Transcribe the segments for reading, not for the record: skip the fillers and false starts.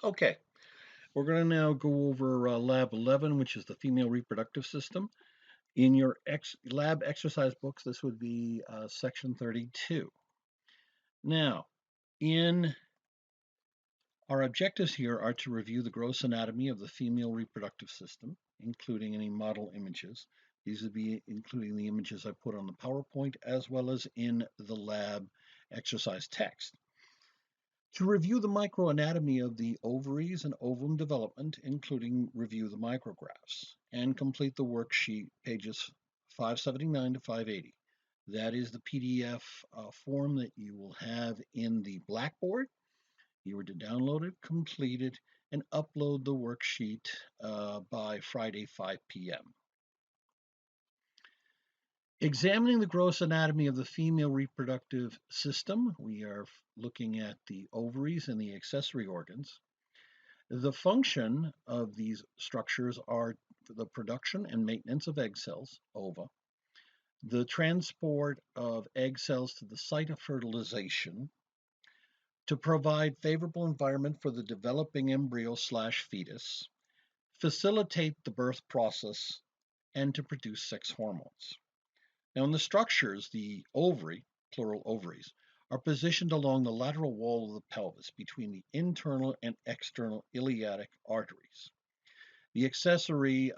Okay, we're going to now go over Lab 11, which is the female reproductive system. In your lab exercise books, this would be section 32. Now, in our objectives here are to review the gross anatomy of the female reproductive system, including any model images. These would be including the images I put on the PowerPoint as well as in the lab exercise text. To review the microanatomy of the ovaries and ovum development, including review the micrographs, and complete the worksheet pages 579 to 580. That is the PDF form that you will have in the Blackboard. You are to download it, complete it, and upload the worksheet by Friday, 5 p.m. Examining the gross anatomy of the female reproductive system, we are looking at the ovaries and the accessory organs. The function of these structures are the production and maintenance of egg cells, ova, the transport of egg cells to the site of fertilization, to provide favorable environment for the developing embryo/fetus, facilitate the birth process, and to produce sex hormones. Now, in the structures, the ovary, plural ovaries, are positioned along the lateral wall of the pelvis between the internal and external iliac arteries. The accessory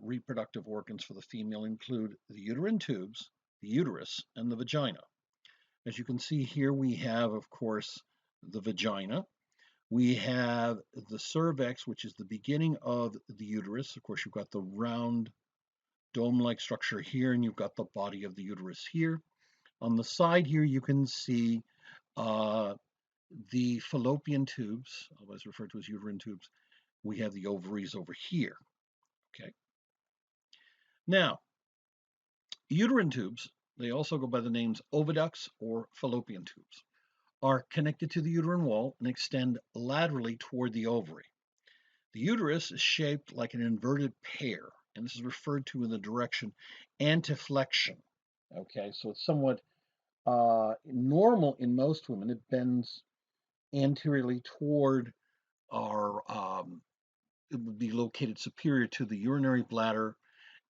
reproductive organs for the female include the uterine tubes, the uterus, and the vagina. As you can see here, we have, of course, the vagina. We have the cervix, which is the beginning of the uterus. Of course, you've got the round dome-like structure here, and you've got the body of the uterus here. On the side here, you can see the fallopian tubes, otherwise referred to as uterine tubes. We have the ovaries over here. Okay. Now, uterine tubes, they also go by the names oviducts or fallopian tubes, are connected to the uterine wall and extend laterally toward the ovary. The uterus is shaped like an inverted pear, and this is referred to in the direction anteflexion. Okay, so it's somewhat normal in most women. It bends anteriorly toward our, it would be located superior to the urinary bladder.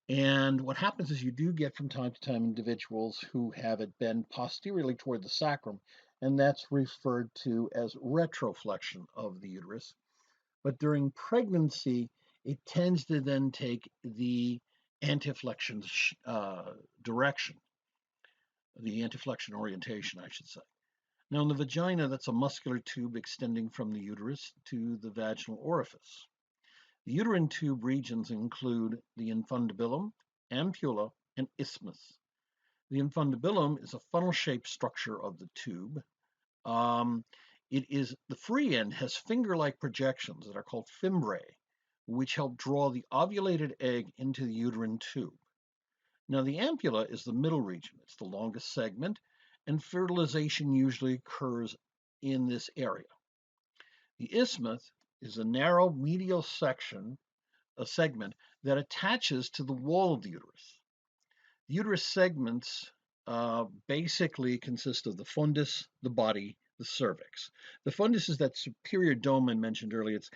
And what happens is you do get from time to time individuals who have it bend posteriorly toward the sacrum, and that's referred to as retroflexion of the uterus. But during pregnancy, it tends to then take the anteflexion direction, the anteflexion orientation, I should say. Now, in the vagina, that's a muscular tube extending from the uterus to the vaginal orifice. The uterine tube regions include the infundibulum, ampulla, and isthmus. The infundibulum is a funnel-shaped structure of the tube. The free end has finger-like projections that are called fimbriae, which help draw the ovulated egg into the uterine tube. Now, the ampulla is the middle region. It's the longest segment, and fertilization usually occurs in this area. The isthmus is a narrow medial section, a segment that attaches to the wall of the uterus. The uterus segments basically consist of the fundus, the body, the cervix. The fundus is that superior dome I mentioned earlier. It's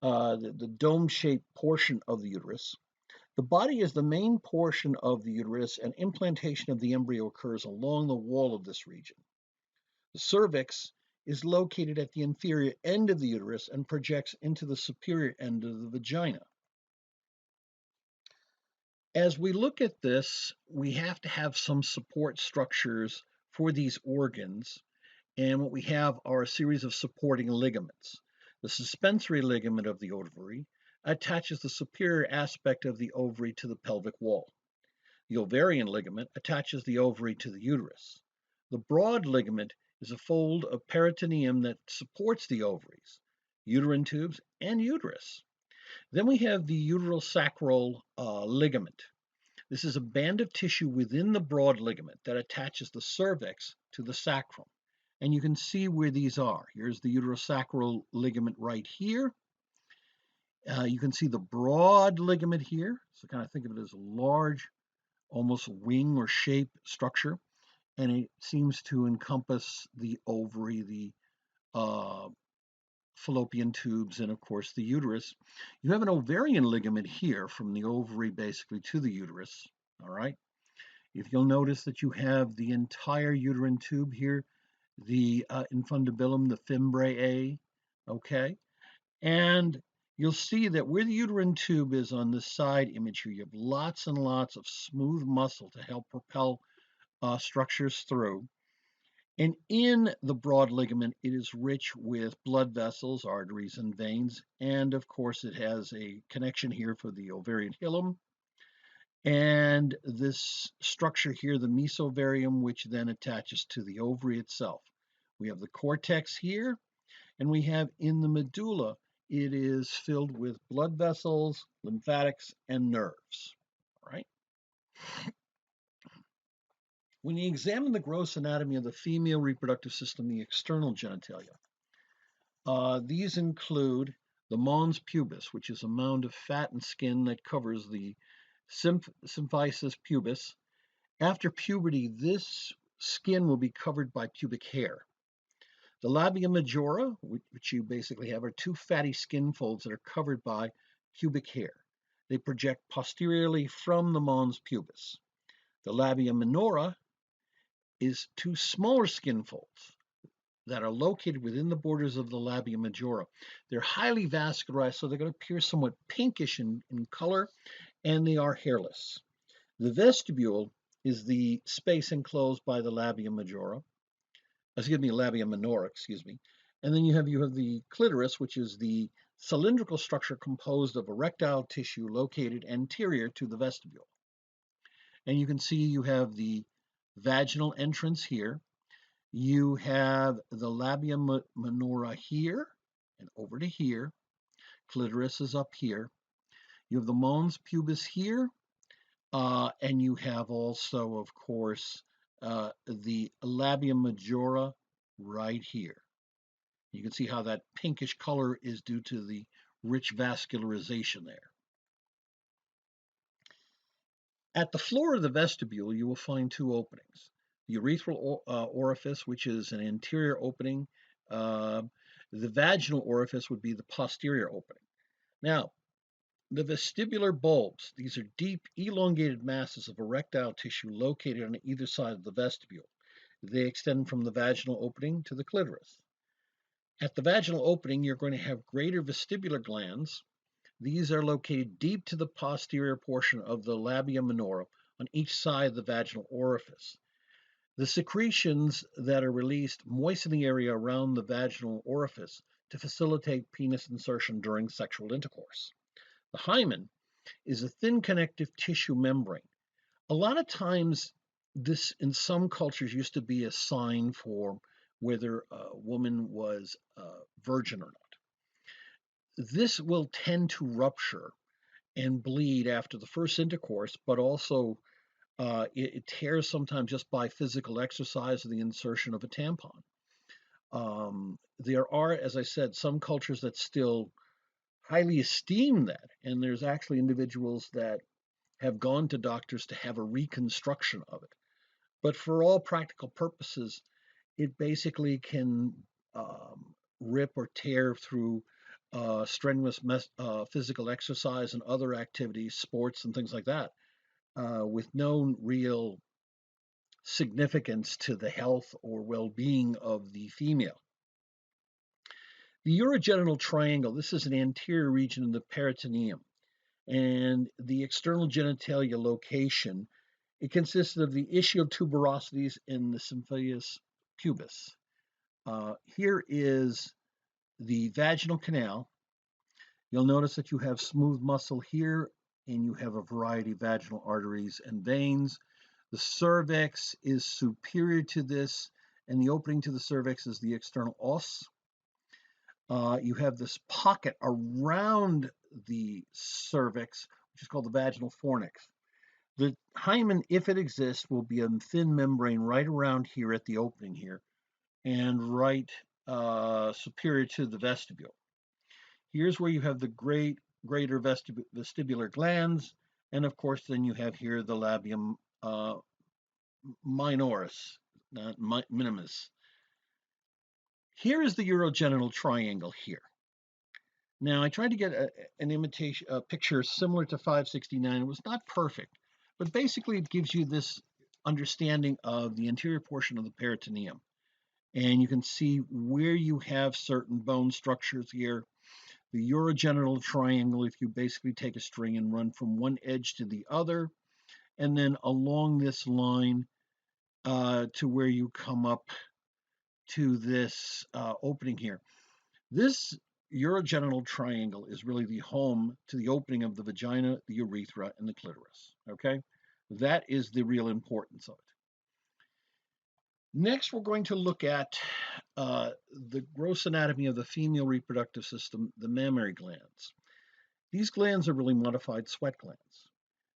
the dome-shaped portion of the uterus. The body is the main portion of the uterus, and implantation of the embryo occurs along the wall of this region. The cervix is located at the inferior end of the uterus and projects into the superior end of the vagina. As we look at this, we have to have some support structures for these organs, and what we have are a series of supporting ligaments. The suspensory ligament of the ovary attaches the superior aspect of the ovary to the pelvic wall. The ovarian ligament attaches the ovary to the uterus. The broad ligament is a fold of peritoneum that supports the ovaries, uterine tubes, and uterus. Then we have the uterosacral ligament. This is a band of tissue within the broad ligament that attaches the cervix to the sacrum. And you can see where these are. Here's the uterosacral ligament right here. You can see the broad ligament here. So kind of think of it as a large, almost wing or shape structure. And it seems to encompass the ovary, the fallopian tubes and, of course, the uterus. You have an ovarian ligament here from the ovary basically to the uterus, all right? If you'll notice that you have the entire uterine tube here, the infundibulum, the fimbriae, okay? And you'll see that where the uterine tube is on this side image here, you have lots and lots of smooth muscle to help propel structures through. And in the broad ligament, it is rich with blood vessels, arteries, and veins. And of course, it has a connection here for the ovarian hilum. And this structure here, the mesovarium, which then attaches to the ovary itself. We have the cortex here, and we have in the medulla, it is filled with blood vessels, lymphatics, and nerves. All right. When you examine the gross anatomy of the female reproductive system, the external genitalia, these include the mons pubis, which is a mound of fat and skin that covers the symphysis pubis. After puberty, this skin will be covered by pubic hair. The labia majora, which you basically have, are two fatty skin folds that are covered by pubic hair. They project posteriorly from the mons pubis. The labia minora is two smaller skin folds that are located within the borders of the labia majora. They're highly vascularized, so they're going to appear somewhat pinkish in color, and they are hairless. The vestibule is the space enclosed by the labia majora, labia minora, and then you have the clitoris, which is the cylindrical structure composed of erectile tissue located anterior to the vestibule. And you can see you have the vaginal entrance here. You have the labia minora here and over to here. Clitoris is up here. You have the mons pubis here, and you have also, of course, the labia majora right here. You can see how that pinkish color is due to the rich vascularization there. At the floor of the vestibule, you will find two openings. The urethral orifice, which is an anterior opening. The vaginal orifice would be the posterior opening. Now, the vestibular bulbs, these are deep, elongated masses of erectile tissue located on either side of the vestibule. They extend from the vaginal opening to the clitoris. At the vaginal opening, you're going to have greater vestibular glands. These are located deep to the posterior portion of the labia minora on each side of the vaginal orifice. The secretions that are released moisten the area around the vaginal orifice to facilitate penis insertion during sexual intercourse. The hymen is a thin connective tissue membrane. A lot of times, this in some cultures used to be a sign for whether a woman was virgin or not. This will tend to rupture and bleed after the first intercourse, but also it tears sometimes just by physical exercise or the insertion of a tampon. There are, as I said, some cultures that still highly esteem that, and there's actually individuals that have gone to doctors to have a reconstruction of it. But for all practical purposes, it basically can rip or tear through strenuous physical exercise and other activities, sports and things like that, with no real significance to the health or well-being of the female. The urogenital triangle, this is an anterior region of the peritoneum, and the external genitalia location, it consists of the ischial tuberosities in the symphysis pubis. Here is the vaginal canal. You'll notice that you have smooth muscle here, and you have a variety of vaginal arteries and veins. The cervix is superior to this, and the opening to the cervix is the external os. You have this pocket around the cervix, which is called the vaginal fornix. The hymen, if it exists, will be a thin membrane right around here at the opening here, and right superior to the vestibule. Here's where you have the greater vestibular glands, and of course then you have here the labium minoris, not minimus. Here is the urogenital triangle here. Now, I tried to get a picture similar to 569. It was not perfect, but basically it gives you this understanding of the anterior portion of the peritoneum. And you can see where you have certain bone structures here. The urogenital triangle, if you basically take a string and run from one edge to the other, and then along this line to where you come up to this opening here. This urogenital triangle is really the home to the opening of the vagina, the urethra, and the clitoris. Okay, that is the real importance of it. Next, we're going to look at the gross anatomy of the female reproductive system, the mammary glands. These glands are really modified sweat glands,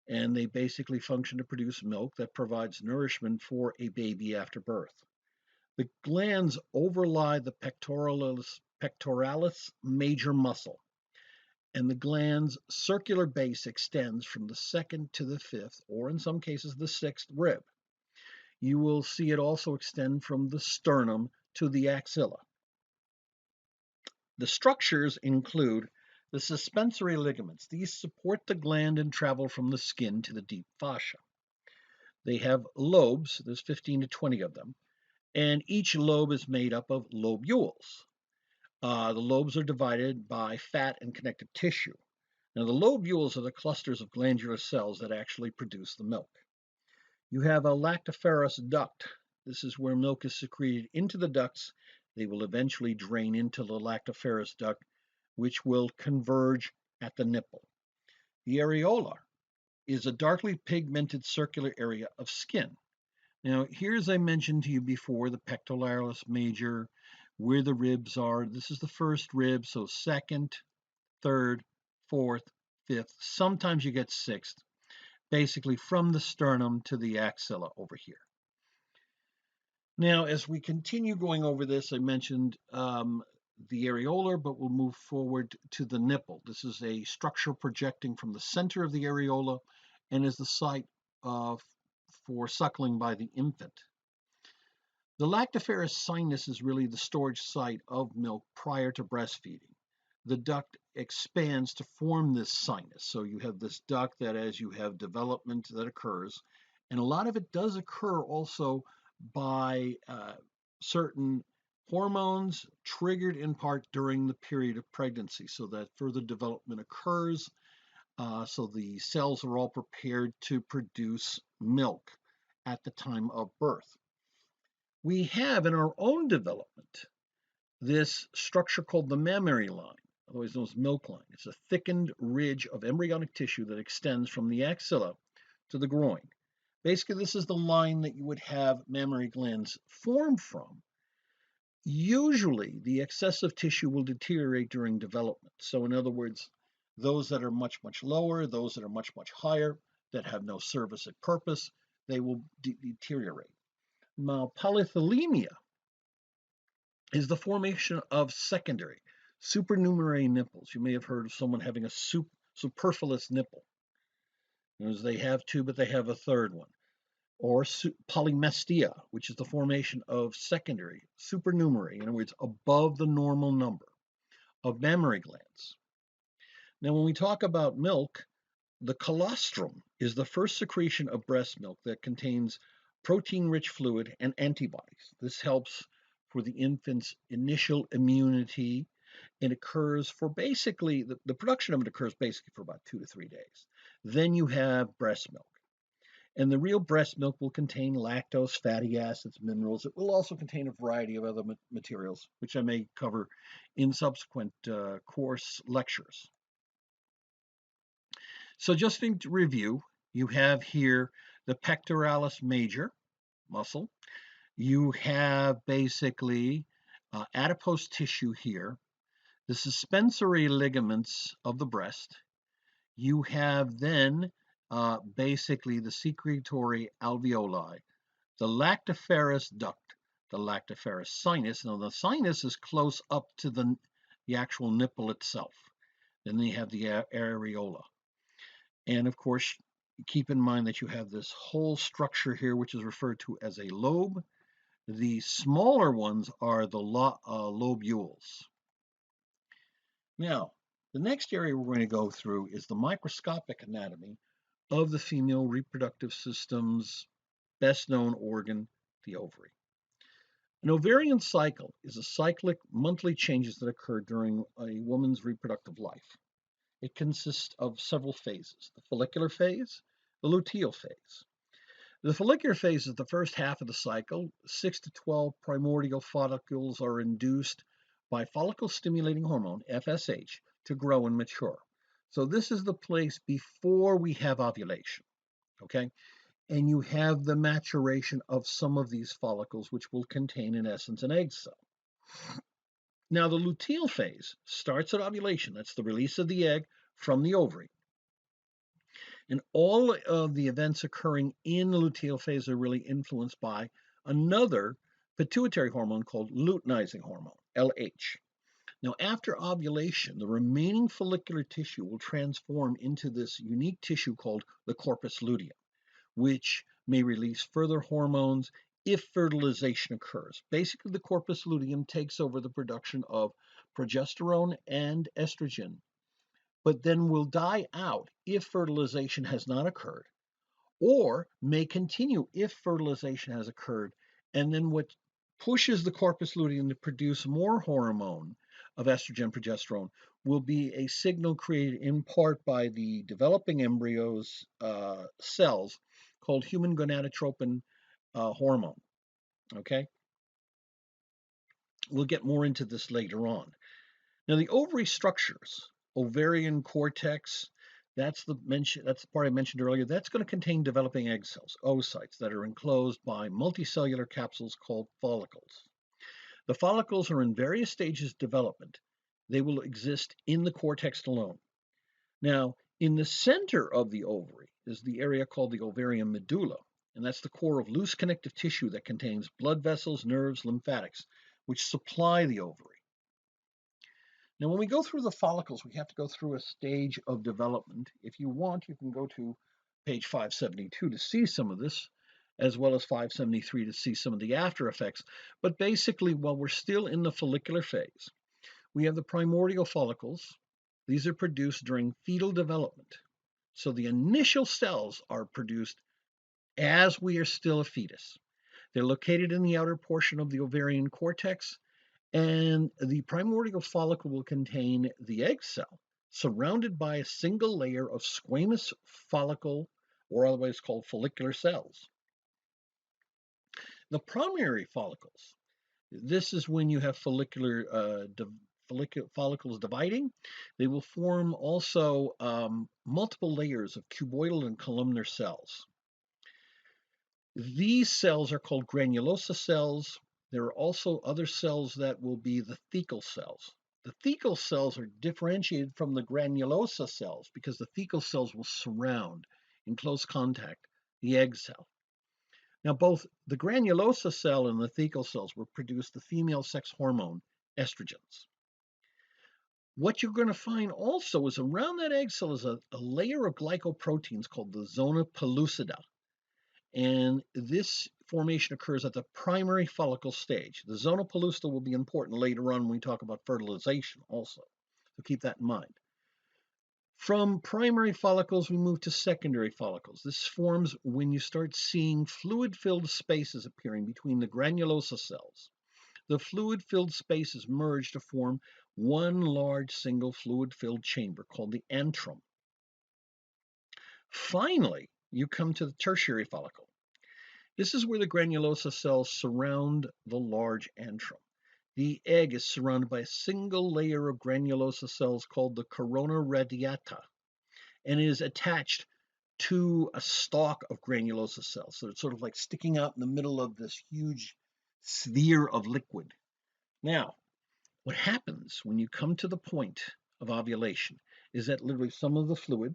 and they basically function to produce milk that provides nourishment for a baby after birth. The glands overlie the pectoralis major muscle, and the gland's circular base extends from the second to the fifth, or in some cases, the sixth rib. You will see it also extend from the sternum to the axilla. The structures include the suspensory ligaments. These support the gland and travel from the skin to the deep fascia. They have lobes, there's 15 to 20 of them, and each lobe is made up of lobules. The lobes are divided by fat and connective tissue. Now, the lobules are the clusters of glandular cells that actually produce the milk. You have a lactiferous duct. This is where milk is secreted into the ducts. They will eventually drain into the lactiferous duct, which will converge at the nipple. The areola is a darkly pigmented circular area of skin. Now, here, as I mentioned to you before, the pectoralis major, where the ribs are. This is the first rib, so second, third, fourth, fifth. Sometimes you get sixth, basically from the sternum to the axilla over here. Now, as we continue going over this, I mentioned the areola, but we'll move forward to the nipple. This is a structure projecting from the center of the areola and is the site for suckling by the infant. The lactiferous sinus is really the storage site of milk prior to breastfeeding. The duct expands to form this sinus. So you have this duct that as you have development that occurs, and a lot of it does occur also by certain hormones triggered in part during the period of pregnancy, so that further development occurs. So the cells are all prepared to produce milk at the time of birth. We have in our own development this structure called the mammary line, otherwise known as milk line. It's a thickened ridge of embryonic tissue that extends from the axilla to the groin. Basically, this is the line that you would have mammary glands form from. Usually, the excessive tissue will deteriorate during development. So, in other words, those that are much, much lower, those that are much, much higher, that have no service or purpose, they will deteriorate. Now, polythylemia is the formation of secondary supernumerary nipples. You may have heard of someone having a superfluous nipple. As they have two, but they have a third one. Or polymestia, which is the formation of secondary supernumerary, in other words, above the normal number of mammary glands. Now, when we talk about milk, the colostrum is the first secretion of breast milk that contains protein-rich fluid and antibodies. This helps for the infant's initial immunity. It occurs for basically, the production of it occurs basically for about 2 to 3 days. Then you have breast milk. And the real breast milk will contain lactose, fatty acids, minerals. It will also contain a variety of other materials, which I may cover in subsequent course lectures. So just to review, you have here the pectoralis major muscle. You have basically adipose tissue here, the suspensory ligaments of the breast. You have then basically the secretory alveoli, the lactiferous duct, the lactiferous sinus. Now the sinus is close up to the actual nipple itself. Then you have the areola. And of course, keep in mind that you have this whole structure here, which is referred to as a lobe. The smaller ones are the lobules. Now, The next area we're going to go through is the microscopic anatomy of the female reproductive system's best known organ, the ovary. An ovarian cycle is a cyclic monthly changes that occur during a woman's reproductive life. It consists of several phases: the follicular phase, the luteal phase. The follicular phase is the first half of the cycle. 6 to 12 primordial follicles are induced by follicle stimulating hormone, FSH, to grow and mature. So this is the place before we have ovulation, okay? And you have the maturation of some of these follicles, which will contain, in essence, an egg cell. Now, the luteal phase starts at ovulation. That's the release of the egg from the ovary. And all of the events occurring in the luteal phase are really influenced by another pituitary hormone called luteinizing hormone, LH. Now, after ovulation, the remaining follicular tissue will transform into this unique tissue called the corpus luteum, which may release further hormones if fertilization occurs. Basically, the corpus luteum takes over the production of progesterone and estrogen, but then will die out if fertilization has not occurred, or may continue if fertilization has occurred. And then what pushes the corpus luteum to produce more hormone of estrogen, progesterone, will be a signal created in part by the developing embryo's cells called human gonadotropin hormone. Okay, we'll get more into this later on. Now, the ovary structures, ovarian cortex, that's the part I mentioned earlier. That's going to contain developing egg cells, oocytes, that are enclosed by multicellular capsules called follicles. The follicles are in various stages of development. They will exist in the cortex alone. Now, in the center of the ovary is the area called the ovarian medulla, and that's the core of loose connective tissue that contains blood vessels, nerves, lymphatics, which supply the ovary. Now, when we go through the follicles, we have to go through a stage of development. If you want, you can go to page 572 to see some of this, as well as 573 to see some of the after effects. But basically, while we're still in the follicular phase, we have the primordial follicles. These are produced during fetal development. So the initial cells are produced as we are still a fetus. They're located in the outer portion of the ovarian cortex, and the primordial follicle will contain the egg cell surrounded by a single layer of squamous follicle, or otherwise called follicular cells. The primary follicles, this is when you have follicles dividing. They will form also multiple layers of cuboidal and columnar cells. These cells are called granulosa cells. There are also other cells that will be the thecal cells. The thecal cells are differentiated from the granulosa cells because the thecal cells will surround in close contact the egg cell. Now, both the granulosa cell and the thecal cells will produce the female sex hormone, estrogens. What you're going to find also is around that egg cell is a layer of glycoproteins called the zona pellucida. And this formation occurs at the primary follicle stage. The zona pellucida will be important later on when we talk about fertilization also. So keep that in mind. From primary follicles, we move to secondary follicles. This forms when you start seeing fluid-filled spaces appearing between the granulosa cells. The fluid-filled spaces merge to form one large single fluid-filled chamber called the antrum. Finally, you come to the tertiary follicle. This is where the granulosa cells surround the large antrum. The egg is surrounded by a single layer of granulosa cells called the corona radiata, and is attached to a stalk of granulosa cells. So it's sort of like sticking out in the middle of this huge sphere of liquid. Now, what happens when you come to the point of ovulation is that literally some of the fluid,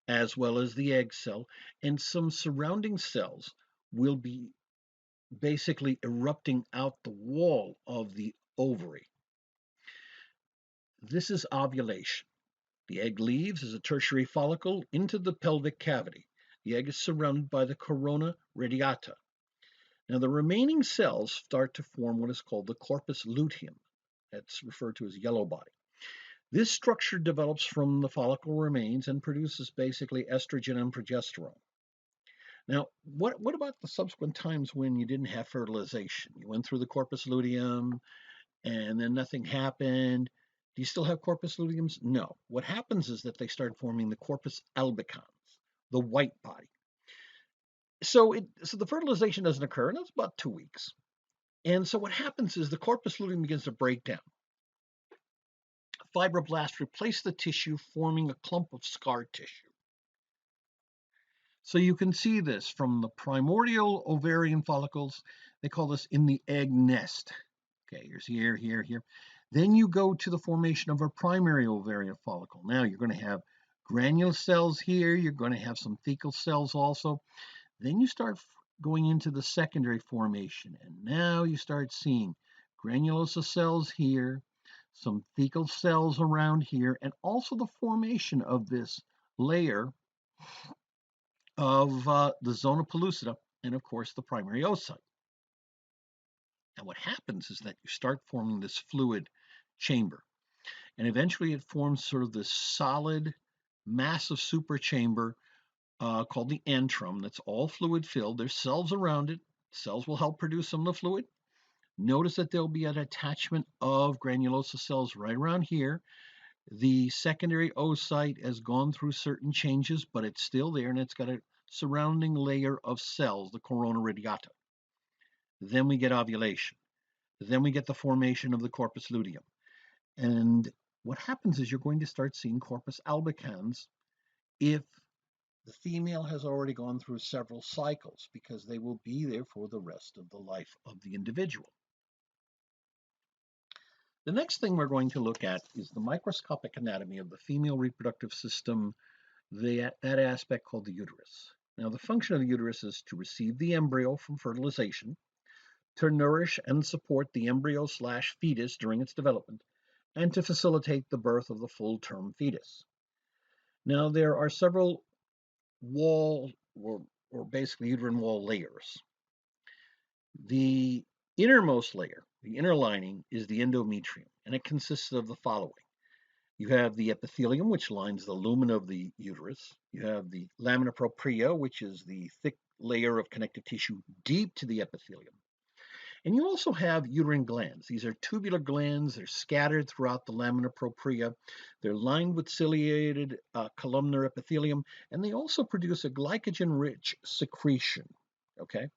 as well as the egg cell, and some surrounding cells will be basically erupting out the wall of the ovary. This is ovulation. The egg leaves as a tertiary follicle into the pelvic cavity. The egg is surrounded by the corona radiata. Now, the remaining cells start to form what is called the corpus luteum. That's referred to as yellow body. This structure develops from the follicle remains and produces basically estrogen and progesterone. Now, what about the subsequent times when you didn't have fertilization? You went through the corpus luteum and then nothing happened. Do you still have corpus luteums? No. What happens is that they start forming the corpus albicans, the white body. So the fertilization doesn't occur, and that's about 2 weeks. And so what happens is the corpus luteum begins to break down. Fibroblasts replace the tissue, forming a clump of scar tissue. So you can see this from the primordial ovarian follicles. They call this in the egg nest. Okay, here's here, here, here. Then you go to the formation of a primary ovarian follicle. Now you're going to have granule cells here. You're going to have some thecal cells also. Then you start going into the secondary formation. And now you start seeing granulosa cells here, some thecal cells around here, and also the formation of this layer of the zona pellucida, and of course the primary oocyte. And what happens is that you start forming this fluid chamber, and eventually it forms sort of this solid, massive superchamber called the antrum that's all fluid filled. There's cells around it. Cells will help produce some of the fluid. Notice that there'll be an attachment of granulosa cells right around here. The secondary oocyte has gone through certain changes, but it's still there, and it's got a surrounding layer of cells, the corona radiata. Then we get ovulation. Then we get the formation of the corpus luteum. And what happens is you're going to start seeing corpus albicans if the female has already gone through several cycles, because they will be there for the rest of the life of the individual. The next thing we're going to look at is the microscopic anatomy of the female reproductive system, that aspect called the uterus. Now, the function of the uterus is to receive the embryo from fertilization, to nourish and support the embryo/fetus during its development, and to facilitate the birth of the full-term fetus. Now, there are several wall or basically uterine wall layers. The innermost layer, the inner lining, is the endometrium, and it consists of the following. You have the epithelium, which lines the lumen of the uterus. You have the lamina propria, which is the thick layer of connective tissue deep to the epithelium. And you also have uterine glands. These are tubular glands. They're scattered throughout the lamina propria. They're lined with ciliated columnar epithelium, and they also produce a glycogen-rich secretion. Okay?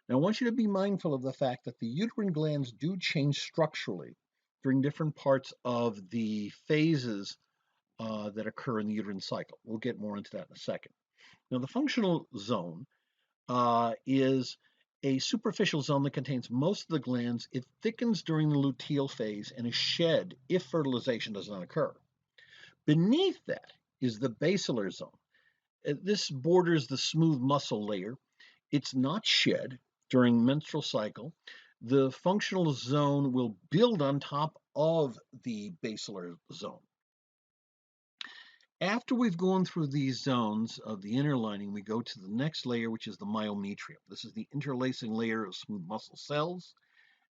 Now, I want you to be mindful of the fact that the uterine glands do change structurally during different parts of the phases that occur in the uterine cycle. We'll get more into that in a second. Now, the functional zone is a superficial zone that contains most of the glands. It thickens during the luteal phase and is shed if fertilization does not occur. Beneath that is the basilar zone. This borders the smooth muscle layer. It's not shed during menstrual cycle. The functional zone will build on top of the basilar zone. After we've gone through these zones of the inner lining, we go to the next layer, which is the myometrium. This is the interlacing layer of smooth muscle cells.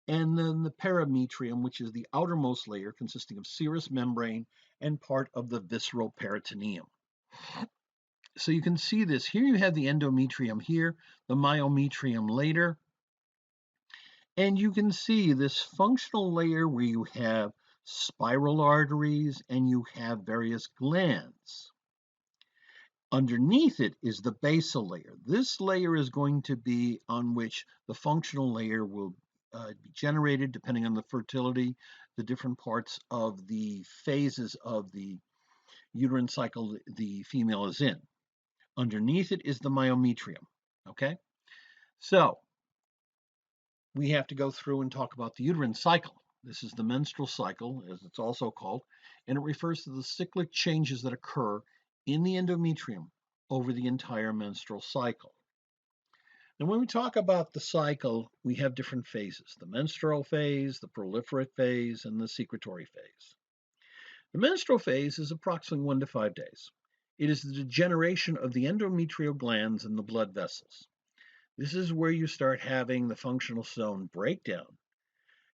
And then the perimetrium, which is the outermost layer consisting of serous membrane and part of the visceral peritoneum. So you can see this. Here you have the endometrium here, the myometrium later. And you can see this functional layer where you have spiral arteries and you have various glands. Underneath it is the basal layer. This layer is going to be on which the functional layer will be generated depending on the fertility, the different parts of the phases of the uterine cycle the female is in. Underneath it is the myometrium, okay? So we have to go through and talk about the uterine cycle. This is the menstrual cycle, as it's also called, and it refers to the cyclic changes that occur in the endometrium over the entire menstrual cycle. And when we talk about the cycle, we have different phases: the menstrual phase, the proliferate phase, and the secretory phase. The menstrual phase is approximately 1 to 5 days. It is the degeneration of the endometrial glands and the blood vessels. This is where you start having the functional zone breakdown,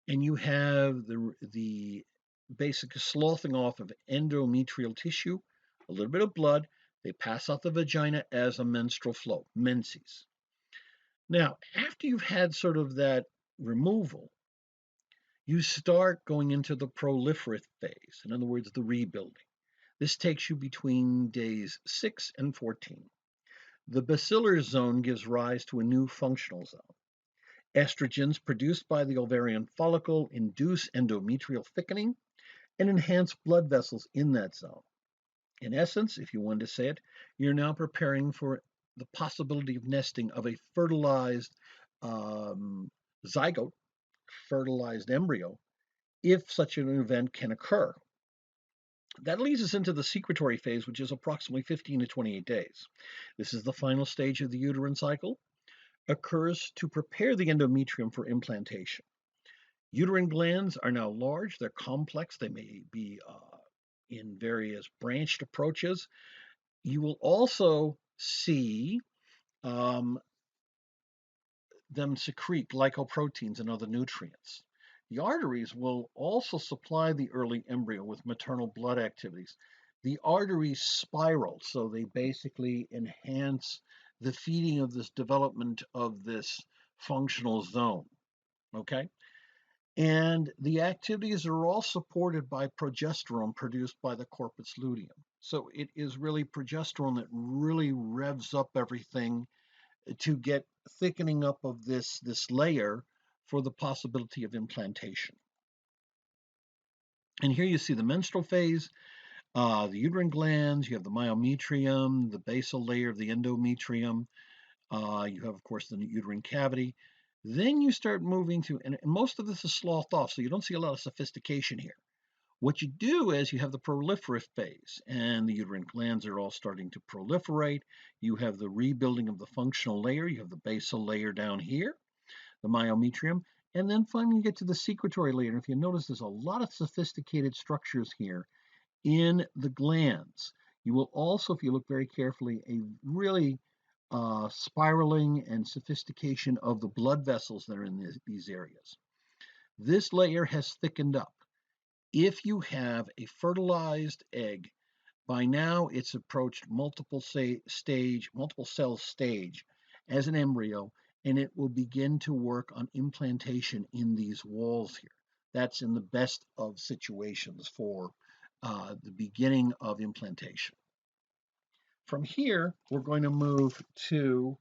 and you have the basically sloughing off of endometrial tissue, a little bit of blood. They pass out the vagina as a menstrual flow, menses. Now, after you've had sort of that removal, you start going into the proliferative phase, in other words, the rebuilding. This takes you between days 6 and 14. The bacillar zone gives rise to a new functional zone. Estrogens produced by the ovarian follicle induce endometrial thickening and enhance blood vessels in that zone. In essence, if you wanted to say it, you're now preparing for the possibility of nesting of a fertilized zygote, fertilized embryo, if such an event can occur. That leads us into the secretory phase, which is approximately 15 to 28 days. This is the final stage of the uterine cycle, occurs to prepare the endometrium for implantation. Uterine glands are now large, they're complex, they may be in various branched approaches. You will also see them secrete glycoproteins and other nutrients. The arteries will also supply the early embryo with maternal blood activities. The arteries spiral, so they basically enhance the feeding of this development of this functional zone. Okay? And the activities are all supported by progesterone produced by the corpus luteum. So it is really progesterone that really revs up everything to get thickening up of this layer for the possibility of implantation. And here you see the menstrual phase, the uterine glands, you have the myometrium, the basal layer of the endometrium, you have, of course, the uterine cavity. Then you start moving through, and most of this is sloughed off, so you don't see a lot of sophistication here. What you do is you have the proliferative phase, and the uterine glands are all starting to proliferate. You have the rebuilding of the functional layer. You have the basal layer down here, the myometrium, and then finally you get to the secretory layer. And if you notice, there's a lot of sophisticated structures here in the glands. You will also, if you look very carefully, a really spiraling and sophistication of the blood vessels that are in these areas. This layer has thickened up. If you have a fertilized egg, by now it's approached multiple cell stage as an embryo, and it will begin to work on implantation in these walls here. That's in the best of situations for the beginning of implantation. From here, we're going to move to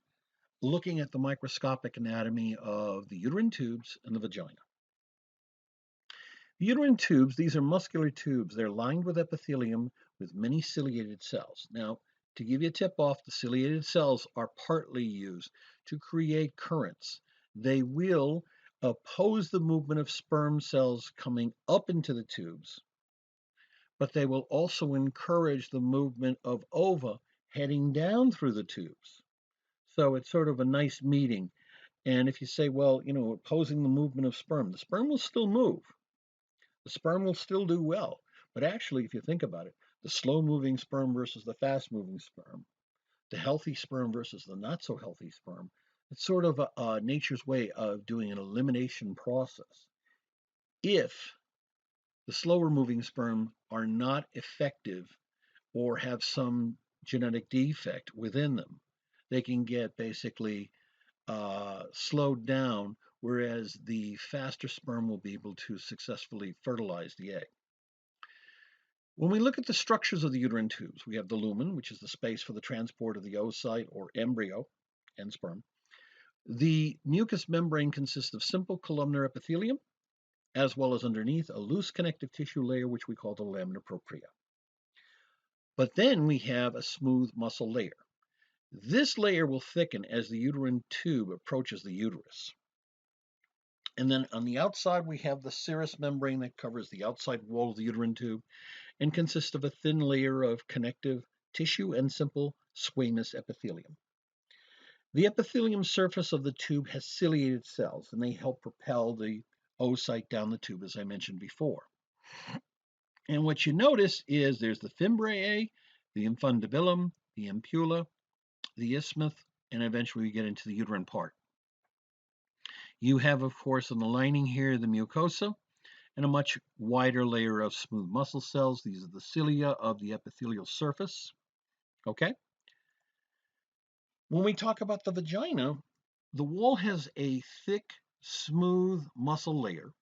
looking at the microscopic anatomy of the uterine tubes and the vagina. The uterine tubes, these are muscular tubes. They're lined with epithelium with many ciliated cells. Now, to give you a tip off, the ciliated cells are partly used to create currents. They will oppose the movement of sperm cells coming up into the tubes, but they will also encourage the movement of ova heading down through the tubes. So it's sort of a nice meeting. And if you say, well, opposing the movement of sperm, the sperm will still move. The sperm will still do well. But actually, if you think about it, the slow-moving sperm versus the fast-moving sperm, the healthy sperm versus the not-so-healthy sperm, it's sort of nature's way of doing an elimination process. If the slower-moving sperm are not effective or have some genetic defect within them, they can get basically slowed down, whereas the faster sperm will be able to successfully fertilize the egg. When we look at the structures of the uterine tubes, we have the lumen, which is the space for the transport of the oocyte or embryo and sperm. The mucous membrane consists of simple columnar epithelium, as well as underneath a loose connective tissue layer, which we call the lamina propria. But then we have a smooth muscle layer. This layer will thicken as the uterine tube approaches the uterus. And then on the outside, we have the serous membrane that covers the outside wall of the uterine tube and consists of a thin layer of connective tissue and simple squamous epithelium. The epithelium surface of the tube has ciliated cells, and they help propel the oocyte down the tube, as I mentioned before. And what you notice is there's the fimbriae, the infundibulum, the ampulla, the isthmus, and eventually we get into the uterine part. You have, of course, in the lining here, the mucosa, and a much wider layer of smooth muscle cells. These are the cilia of the epithelial surface. Okay? When we talk about the vagina, the wall has a thick, smooth muscle layer,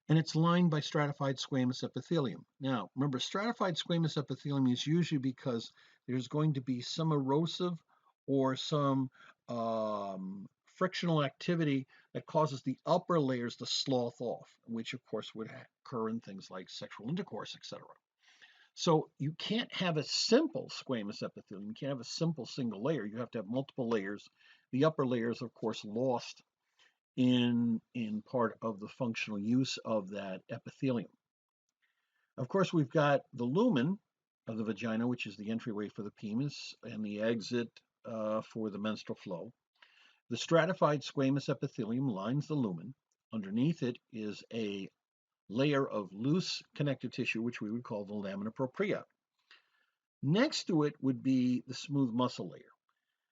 and it's lined by stratified squamous epithelium. Now, remember, stratified squamous epithelium is usually because there's going to be some erosive or some frictional activity that causes the upper layers to slough off, which of course would occur in things like sexual intercourse, etc. So you can't have a simple squamous epithelium. You can't have a simple single layer. You have to have multiple layers. The upper layers, of course, lost in part of the functional use of that epithelium. Of course, we've got the lumen of the vagina, which is the entryway for the penis, and the exit for the menstrual flow. The stratified squamous epithelium lines the lumen. Underneath it is a layer of loose connective tissue, which we would call the lamina propria. Next to it would be the smooth muscle layer.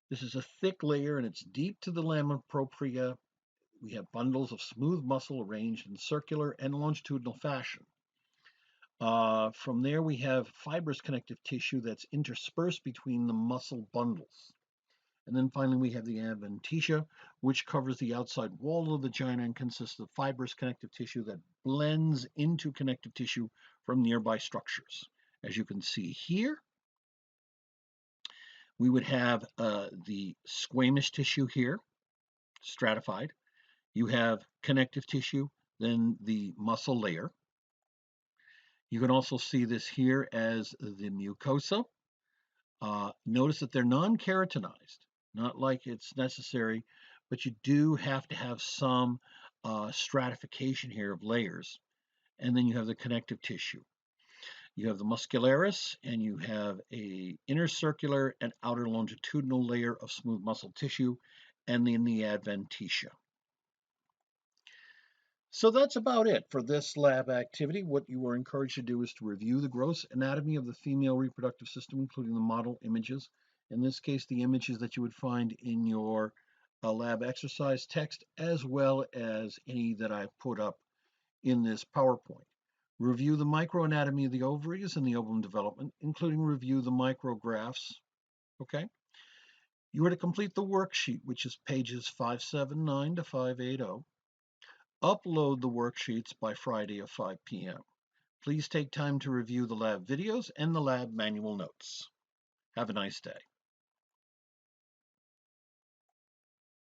This is a thick layer and it's deep to the lamina propria. We have bundles of smooth muscle arranged in circular and longitudinal fashion. From there, we have fibrous connective tissue that's interspersed between the muscle bundles. And then finally, we have the adventitia, which covers the outside wall of the vagina and consists of fibrous connective tissue that blends into connective tissue from nearby structures. As you can see here, we would have the squamous tissue here, stratified. You have connective tissue, then the muscle layer. You can also see this here as the mucosa. Notice that they're non-keratinized, not like it's necessary, but you do have to have some stratification here of layers. And then you have the connective tissue. You have the muscularis, and you have a inner circular and outer longitudinal layer of smooth muscle tissue, and then the adventitia. So that's about it for this lab activity. What you are encouraged to do is to review the gross anatomy of the female reproductive system, including the model images. In this case, the images that you would find in your lab exercise text, as well as any that I've put up in this PowerPoint. Review the microanatomy of the ovaries and the ovum development, including review the micrographs. Okay? You are to complete the worksheet, which is pages 579 to 580. Upload the worksheets by Friday at 5 p.m. Please take time to review the lab videos and the lab manual notes. Have a nice day.